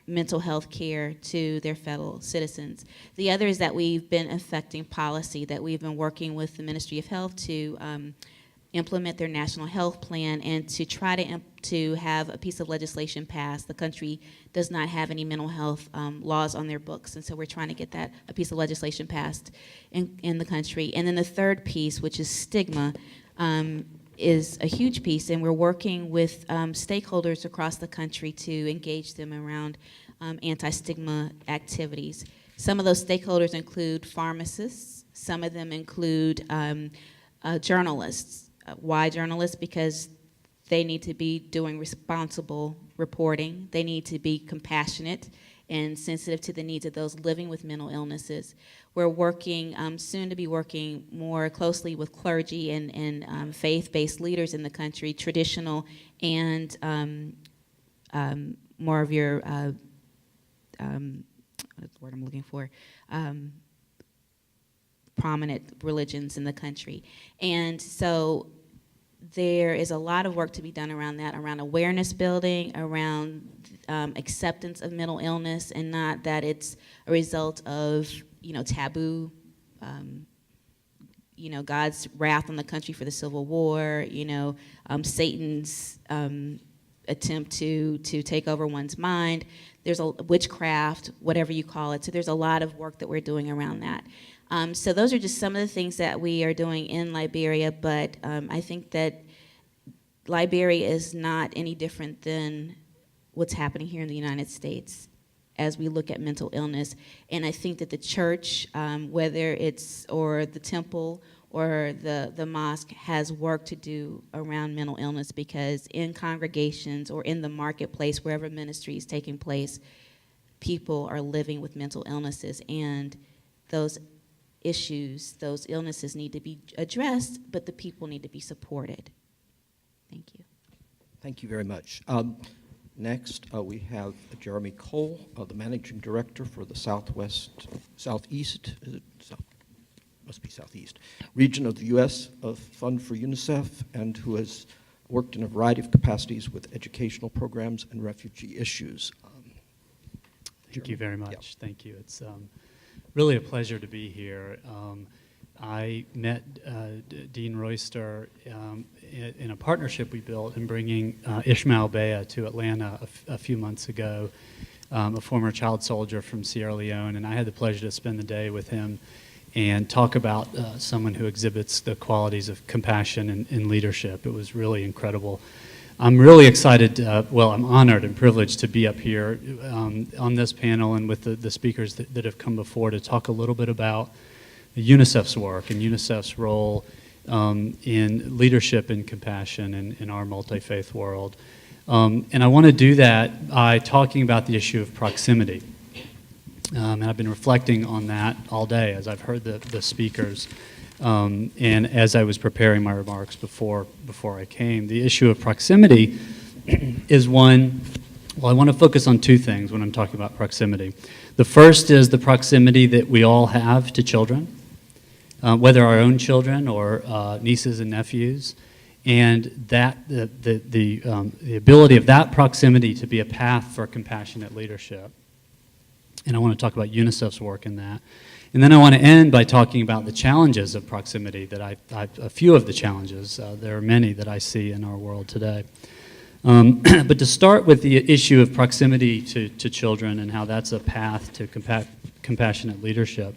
mental health care to their fellow citizens. The other is that we've been affecting policy, that we've been working with the Ministry of Health to implement their national health plan and to try to have a piece of legislation passed. The country does not have any mental health laws on their books, and so we're trying to get a piece of legislation passed in the country. And then the third piece, which is stigma, is a huge piece, and we're working with stakeholders across the country to engage them around anti-stigma activities. Some of those stakeholders include pharmacists. Some of them include journalists. Why journalists? Because they need to be doing responsible reporting. They need to be compassionate and sensitive to the needs of those living with mental illnesses. We're working, soon to be working more closely with clergy and faith-based leaders in the country, traditional and more of your, what's the word I'm looking for? Prominent religions in the country. And so there is a lot of work to be done around that, around awareness building, around acceptance of mental illness, and not that it's a result of, taboo, God's wrath on the country for the Civil War, Satan's attempt to take over one's mind. There's a witchcraft, whatever you call it. So there's a lot of work that we're doing around that. So those are just some of the things that we are doing in Liberia, but I think that Liberia is not any different than what's happening here in the United States as we look at mental illness. And I think that the church, whether it's or the temple or the mosque, has work to do around mental illness, because in congregations or in the marketplace, wherever ministry is taking place, people are living with mental illnesses, and those issues, those illnesses need to be addressed, but the people need to be supported. Thank you. Thank you very much. Next, we have Jeremy Cole, the Managing Director for the Southeast region of the U.S. Fund for UNICEF, and who has worked in a variety of capacities with educational programs and refugee issues. Thank you very much. Yeah. Thank you. It's really a pleasure to be here. I met Dean Royster in a partnership we built in bringing Ismail Bea to Atlanta a few months ago, a former child soldier from Sierra Leone, and I had the pleasure to spend the day with him and talk about someone who exhibits the qualities of compassion and leadership. It was really incredible. I'm really excited, I'm honored and privileged to be up here on this panel and with the speakers that have come before to talk a little bit about UNICEF's work and UNICEF's role in leadership and compassion in our multi-faith world. And I want to do that by talking about the issue of proximity. And I've been reflecting on that all day as I've heard the speakers. And as I was preparing my remarks before I came, the issue of proximity is one, I want to focus on two things when I'm talking about proximity. The first is the proximity that we all have to children, whether our own children or nieces and nephews, and that the ability of that proximity to be a path for compassionate leadership. And I want to talk about UNICEF's work in that. And then I want to end by talking about the challenges of proximity, that a few of the challenges, there are many that I see in our world today. But to start with the issue of proximity to children and how that's a path to compassionate leadership,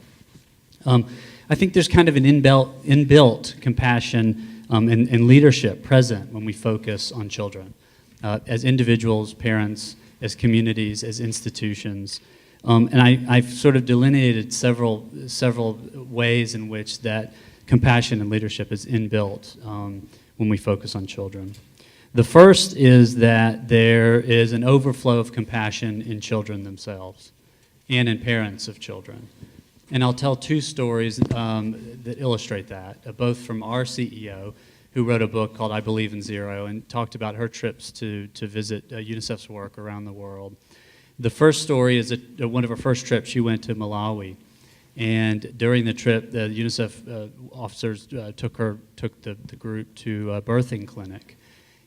I think there's kind of an inbuilt compassion and leadership present when we focus on children, as individuals, parents, as communities, as institutions. And I've sort of delineated several ways in which that compassion and leadership is inbuilt when we focus on children. The first is that there is an overflow of compassion in children themselves and in parents of children. And I'll tell two stories that illustrate that, both from our CEO, who wrote a book called I Believe in Zero and talked about her trips to visit UNICEF's work around the world. The first story is that one of her first trips, she went to Malawi. And during the trip, the UNICEF officers took the group to a birthing clinic.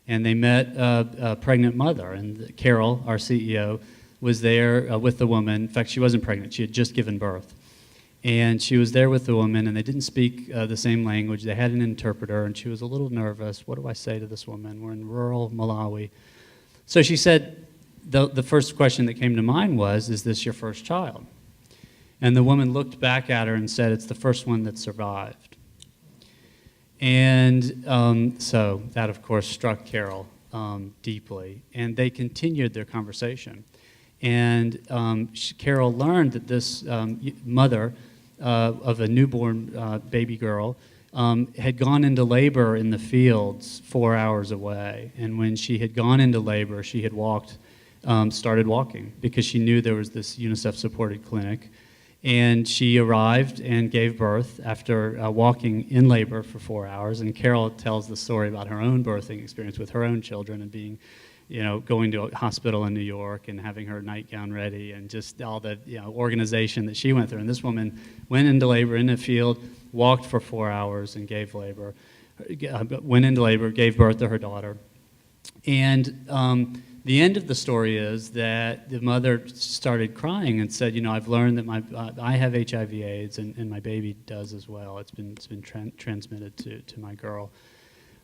And they met a pregnant mother. And Carol, our CEO, was there with the woman. In fact, she wasn't pregnant. She had just given birth. And she was there with the woman, and they didn't speak the same language. They had an interpreter, and she was a little nervous. What do I say to this woman? We're in rural Malawi. So she said, the first question that came to mind was, is this your first child? And the woman looked back at her and said, it's the first one that survived. And so that, of course, struck Carol deeply. And they continued their conversation. And Carol learned that this mother of a newborn baby girl had gone into labor in the fields 4 hours away. And when she had gone into labor, she had started walking because she knew there was this UNICEF-supported clinic. And she arrived and gave birth after walking in labor for 4 hours. And Carol tells the story about her own birthing experience with her own children and being, going to a hospital in New York and having her nightgown ready and just all the organization that she went through. And this woman went into labor in the field, walked for 4 hours and went into labor, gave birth to her daughter. And the end of the story is that the mother started crying and said, I've learned that I have HIV/AIDS and my baby does as well. It's been transmitted to my girl.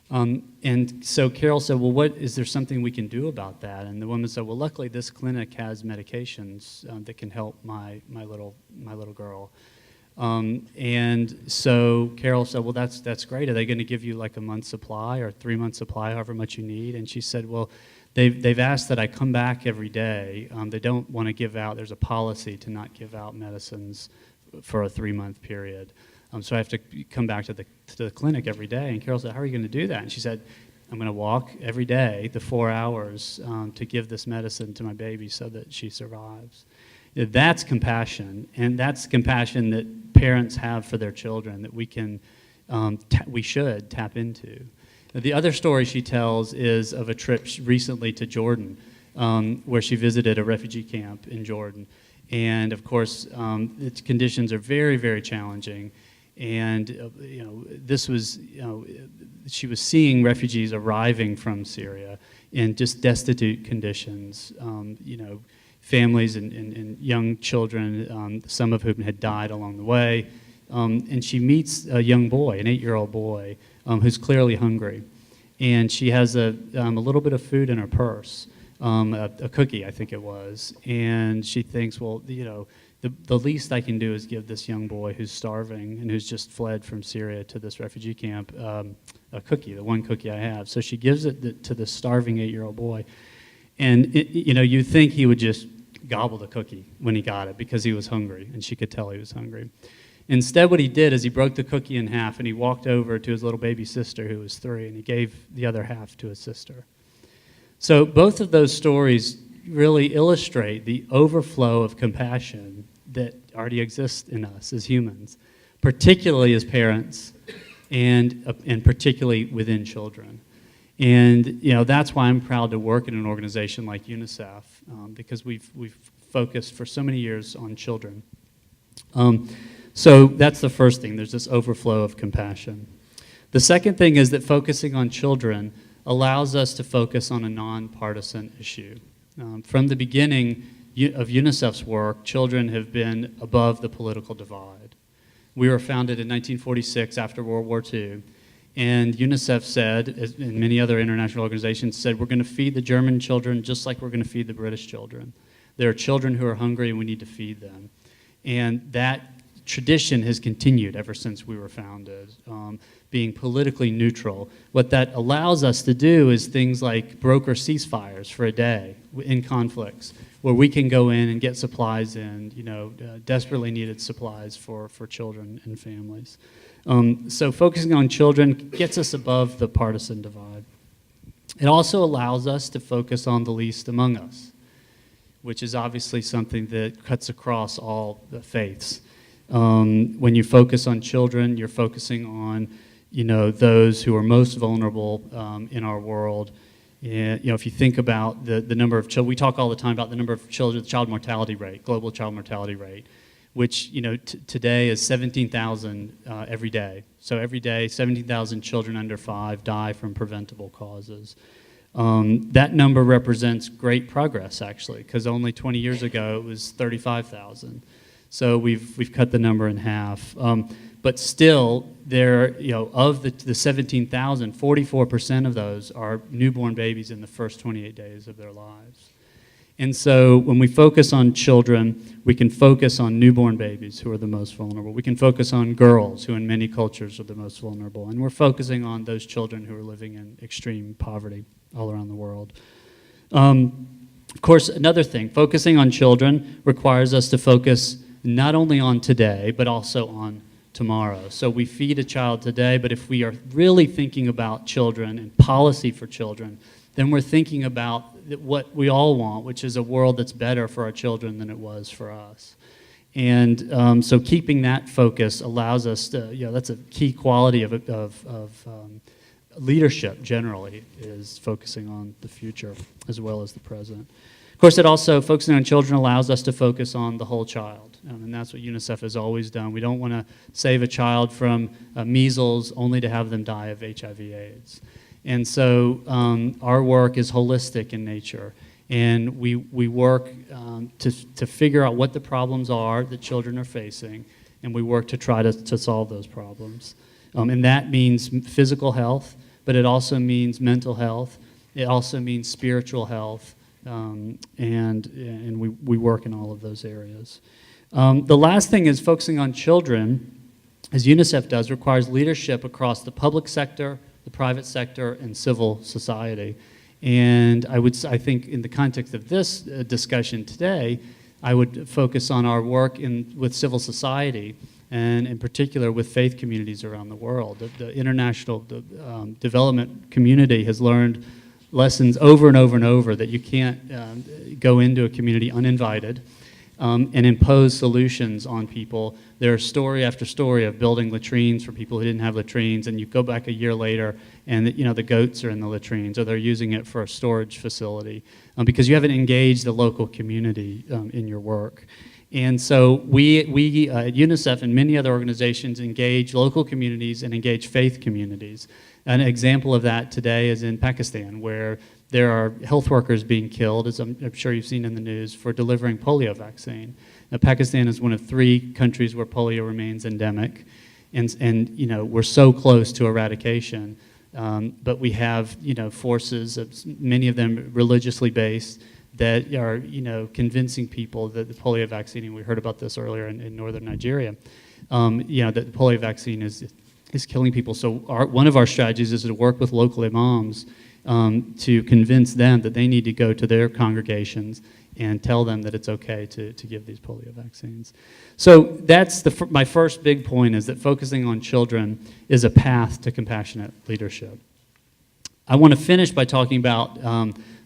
And so Carol said, well, is there something we can do about that? And the woman said, well, luckily this clinic has medications that can help my little girl. And so Carol said, well, that's great. Are they going to give you like a month's supply or 3 months supply, however much you need? And she said, well, they've asked that I come back every day. They don't want to give out, there's a policy to not give out medicines for a 3-month period. So I have to come back to the clinic every day. And Carol said, how are you going to do that? And she said, I'm going to walk every day the 4 hours to give this medicine to my baby so that she survives. That's compassion, and that's compassion that parents have for their children that we should tap into. The other story she tells is of a trip recently to Jordan, where she visited a refugee camp in Jordan. And of course, its conditions are very, very challenging. And she was seeing refugees arriving from Syria in just destitute conditions. Families and young children, some of whom had died along the way. And she meets a young boy, an 8-year-old boy, who's clearly hungry. And she has a little bit of food in her purse, a cookie, I think it was. And she thinks, well, the least I can do is give this young boy who's starving and who's just fled from Syria to this refugee camp a cookie, the one cookie I have. So she gives it to this starving 8-year-old boy. And, you'd think he would just gobble the cookie when he got it because he was hungry, and she could tell he was hungry. Instead, what he did is he broke the cookie in half, and he walked over to his little baby sister, who was 3, and he gave the other half to his sister. So both of those stories really illustrate the overflow of compassion that already exists in us as humans, particularly as parents, and particularly within children. And that's why I'm proud to work in an organization like UNICEF, because we've focused for so many years on children. So that's the first thing. There's this overflow of compassion. The second thing is that focusing on children allows us to focus on a nonpartisan issue. From the beginning of UNICEF's work, children have been above the political divide. We were founded in 1946 after World War II. And UNICEF said, and many other international organizations said, we're going to feed the German children just like we're going to feed the British children. There are children who are hungry and we need to feed them. And that tradition has continued ever since we were founded, being politically neutral. What that allows us to do is things like broker ceasefires for a day in conflicts, where we can go in and get supplies in, desperately needed supplies for children and families. So focusing on children gets us above the partisan divide. It also allows us to focus on the least among us, which is obviously something that cuts across all the faiths. When you focus on children, you're focusing on, those who are most vulnerable in our world. And, if you think about the number of children, we talk all the time about the number of children, the child mortality rate, global child mortality rate, which today is 17,000 every day. So every day, 17,000 children under 5 die from preventable causes. That number represents great progress, actually, because only 20 years ago it was 35,000. So we've cut the number in half. But still, of the 17,000, 44% of those are newborn babies in the first 28 days of their lives. And so when we focus on children, we can focus on newborn babies who are the most vulnerable. We can focus on girls who in many cultures are the most vulnerable. And we're focusing on those children who are living in extreme poverty all around the world. Of course, another thing, focusing on children requires us to focus not only on today, but also on tomorrow. So we feed a child today, but if we are really thinking about children and policy for children, then we're thinking about what we all want, which is a world that's better for our children than it was for us. And so keeping that focus allows us to, that's a key quality of leadership generally, is focusing on the future as well as the present. Of course, it also, focusing on children allows us to focus on the whole child. And that's what UNICEF has always done. We don't want to save a child from measles only to have them die of HIV/AIDS. And so our work is holistic in nature. And we work to figure out what the problems are that children are facing, and we work to try to solve those problems. And that means physical health, but it also means mental health. It also means spiritual health, and we work in all of those areas. The last thing is focusing on children, as UNICEF does, requires leadership across the public sector, the private sector, and civil society. And I think in the context of this discussion today, I would focus on our work with civil society, and in particular with faith communities around the world. The international development community has learned lessons over and over and over that you can't go into a community uninvited and impose solutions on people. There's story after story of building latrines for people who didn't have latrines, and you go back a year later and the goats are in the latrines, or they're using it for a storage facility because you haven't engaged the local community in your work. And so we at UNICEF and many other organizations engage local communities and engage faith communities. An example of that today is in Pakistan, where there are health workers being killed, as I'm sure you've seen in the news, for delivering polio vaccine. Now, Pakistan is one of 3 countries where polio remains endemic, and we're so close to eradication. But we have forces, many of them religiously based, that are convincing people that the polio vaccine, and we heard about this earlier in northern Nigeria, that the polio vaccine is killing people. So one of our strategies is to work with local imams to convince them that they need to go to their congregations and tell them that it's okay to give these polio vaccines. So that's my first big point, is that focusing on children is a path to compassionate leadership. I want to finish by talking about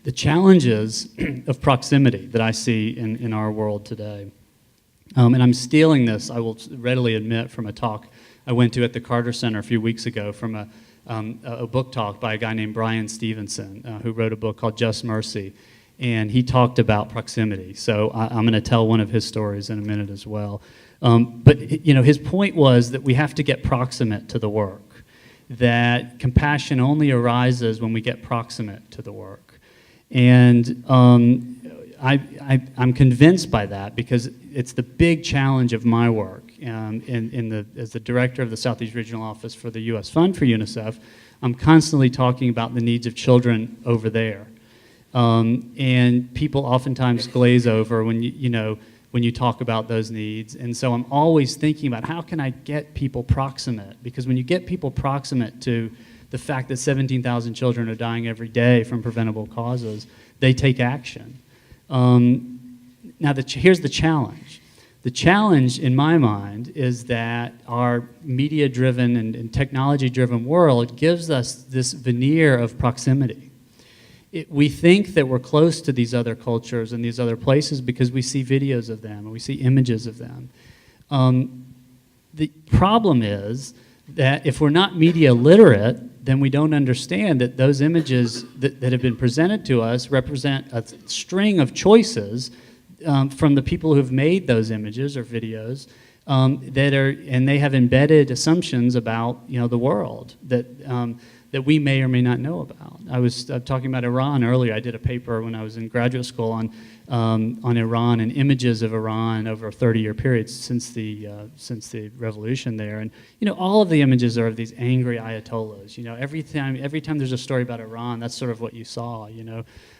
the challenges of proximity that I see in our world today. And I'm stealing this, I will readily admit, from a talk I went to at the Carter Center a few weeks ago from a book talk by a guy named Bryan Stevenson, who wrote a book called Just Mercy. And he talked about proximity. So I'm going to tell one of his stories in a minute as well. But his point was that we have to get proximate to the work, that compassion only arises when we get proximate to the work. And I'm convinced by that, because it's the big challenge of my work. As the director of the Southeast Regional Office for the U.S. Fund for UNICEF, I'm constantly talking about the needs of children over there. And people oftentimes glaze over when you talk about those needs. And so I'm always thinking about, how can I get people proximate? Because when you get people proximate to the fact that 17,000 children are dying every day from preventable causes, they take action. Now, here's the challenge. The challenge, in my mind, is that our media-driven and technology-driven world gives us this veneer of proximity. We think that we're close to these other cultures and these other places because we see videos of them and we see images of them. The problem is that if we're not media literate, then we don't understand that those images that have been presented to us represent a string of choices from the people who have made those images or videos and they have embedded assumptions about the world that we may or may not know about. I was talking about Iran earlier. I did a paper when I was in graduate school on Iran and images of Iran over a 30-year period since the revolution there. And all of the images are of these angry ayatollahs. Every time there's a story about Iran, that's sort of what you saw.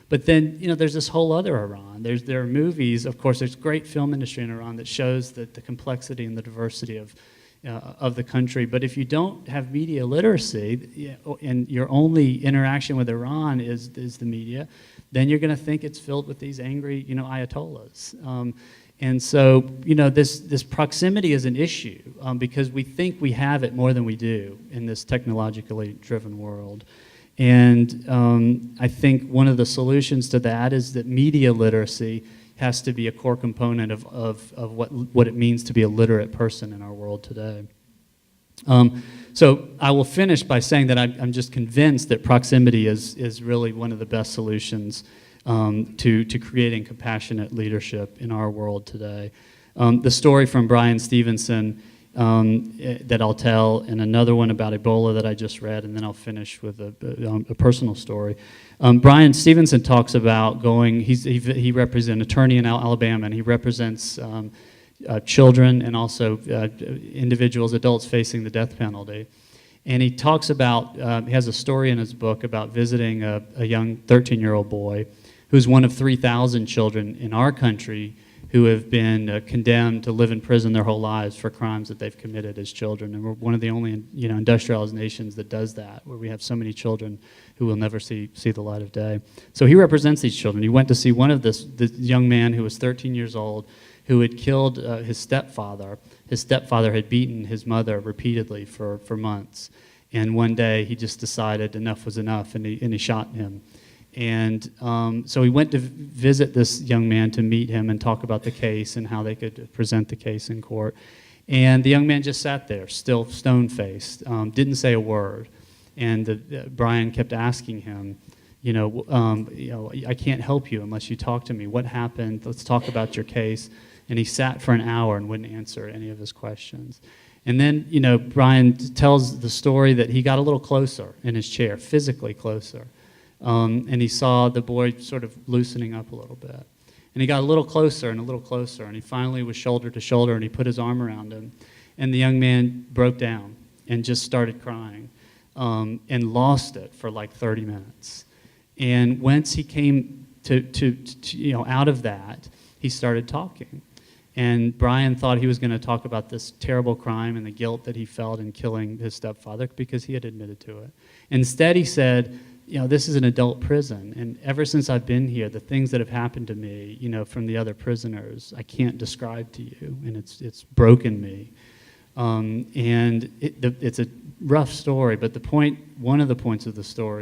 But then there's this whole other Iran. There are movies, of course. There's great film industry in Iran that shows the complexity and the diversity of of the country. But if you don't have media literacy, and your only interaction with Iran is the media, then you're going to think it's filled with these angry, ayatollahs. And so, this proximity is an issue because we think we have it more than we do in this technologically driven world. And I think one of the solutions to that is that media literacy has to be a core component of what it means to be a literate person in our world today. So I will finish by saying that I'm just convinced that proximity is really one of the best solutions to creating compassionate leadership in our world today. The story from Bryan Stevenson that I'll tell, and another one about Ebola that I just read, and then I'll finish with a personal story. Bryan Stevenson talks about going, he represents an attorney in Alabama, and he represents children and also individuals, adults facing the death penalty. And he talks about, he has a story in his book about visiting a young 13-year-old boy who's one of 3,000 children in our country who have been condemned to live in prison their whole lives for crimes that they've committed as children. And we're one of the only industrialized nations that does that, where we have so many children who will never see the light of day. So he represents these children. He went to see one of this young man who was 13 years old who had killed his stepfather. His stepfather had beaten his mother repeatedly for months. And one day he just decided enough was enough, and he shot him. And so he went to visit this young man to meet him and talk about the case and how they could present the case in court. And the young man just sat there, still stone-faced, didn't say a word. And Bryan kept asking him, I can't help you unless you talk to me. What happened? Let's talk about your case. And he sat for an hour and wouldn't answer any of his questions. And then, Bryan tells the story that he got a little closer in his chair, physically closer. And he saw the boy sort of loosening up a little bit. And he got a little closer and a little closer, and he finally was shoulder to shoulder, and he put his arm around him. And the young man broke down and just started crying and lost it for like 30 minutes. And once he came to out of that, he started talking. And Bryan thought he was going to talk about this terrible crime and the guilt that he felt in killing his stepfather because he had admitted to it. Instead, he said, this is an adult prison, and ever since I've been here, the things that have happened to me, from the other prisoners, I can't describe to you, and it's broken me. And it's a rough story, but one of the points of the story